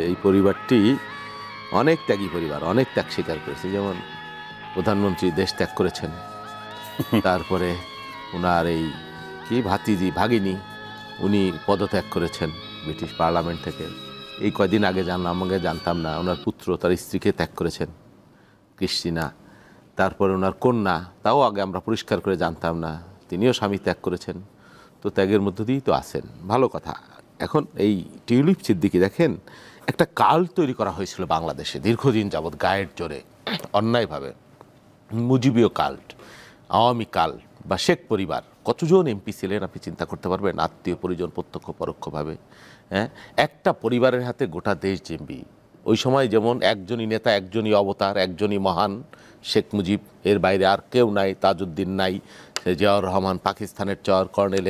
এই পরিবারটি অনেক ত্যাগী পরিবার, অনেক ত্যাগ স্বীকার করেছে। যেমন প্রধানমন্ত্রী দেশ ত্যাগ করেছেন, তারপরে ওনার এই কি ভাগিনী উনি পদত্যাগ করেছেন ব্রিটিশ পার্লামেন্ট থেকে। এই কয়দিন আগে জানলাম, আমাকে জানতাম না, ওনার পুত্র তার স্ত্রীকে ত্যাগ করেছেন, ক্রিস্টিনা। তারপরে ওনার কন্যা, তাও আগে আমরা পরিষ্কার করে জানতাম না, তিনিও স্বামী ত্যাগ করেছেন। তো ত্যাগের মধ্য দিয়েই তো আছেন, ভালো কথা। এখন এই টিউলিপ সিদ্দিকী দেখেন, একটা কাল তৈরি করা হয়েছিল বাংলাদেশে দীর্ঘদিন যাবৎ গায়ের জোরে অন্যায়ভাবে, মুজিবীয় কাল্ট, আওয়ামী কাল্ট বা শেখ পরিবার। কতজন এমপি ছিলেন আপনি চিন্তা করতে পারবেন, আত্মীয় পরিজন প্রত্যক্ষ পরোক্ষভাবে। হ্যাঁ, একটা পরিবারের হাতে গোটা দেশ জিম্বি। ওই সময় যেমন একজনই নেতা, একজনই অবতার, একজনই মহান, শেখ মুজিব, এর বাইরে আর কেউ নাই, তাজউদ্দিন নাই, জিয়াউর রহমান পাকিস্তানের চর, কর্নেল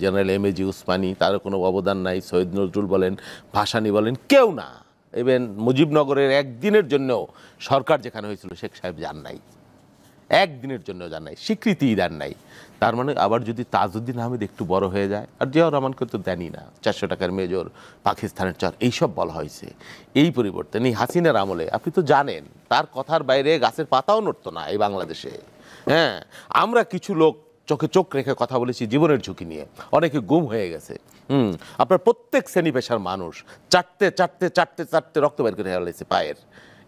জেনারেল এমএজি উসমানী, তারও কোনো অবদান নাই, সৈয়দ নজরুল বলেন, ভাসানী বলেন, কেউ না। ইভেন মুজিবনগরের একদিনের জন্যও সরকার যেখানে হয়েছিল শেখ সাহেব যান নাই, একদিনের জন্য যান নাই, স্বীকৃতিই দেন নাই। তার মানে আবার যদি তাজউদ্দিন আহমেদ একটু বড় হয়ে যায়, আর জিয়াউর রহমানকে তো দেনই না, 400 টাকার মেজর, পাকিস্তানের চর, এইসব বলা হয়েছে। এই পরিবর্তন এই হাসিনার আমলে আপনি তো জানেন, তার কথার বাইরে গাছের পাতাও নড়তো না এই বাংলাদেশে। হ্যাঁ, আমরা কিছু লোক চোখে চোখ রেখে কথা বলেছি জীবনের ঝুঁকি নিয়ে, অনেকে গুম হয়ে গেছে। আপনার প্রত্যেক শ্রেণী পেশার মানুষ চাটতে চাটতে চাটতে চাটতে রক্ত বের করে ফেলেছে পায়ের।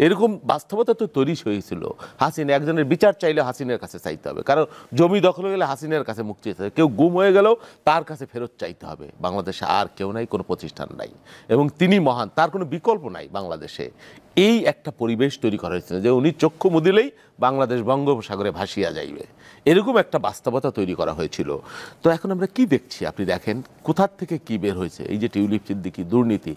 এরকম বাস্তবতা তো তৈরি হয়েছিল। হাসিনা একজনের বিচার চাইলে হাসিনের কাছে চাইতে হবে, কারণ জমি দখল হয়ে গেলে হাসিনের কাছে মুক্তি চাইতে হবে, কেউ গুম হয়ে গেলেও তার কাছে ফেরত চাইতে হবে। বাংলাদেশে আর কেউ নাই, কোনো প্রতিষ্ঠান নাই, এবং তিনি মহান, তার কোনো বিকল্প নাই বাংলাদেশে। এই একটা পরিবেশ তৈরি করা হয়েছিল যে উনি চক্ষু মুদিলেই বাংলাদেশ বঙ্গোপসাগরে ভাসিয়া যাইবে, এরকম একটা বাস্তবতা তৈরি করা হয়েছিল। তো এখন আমরা কি দেখছি আপনি দেখেন, কোথার থেকে কি বের হয়েছে, এই যে টিউলিপ সিদ্দিকী, দুর্নীতি।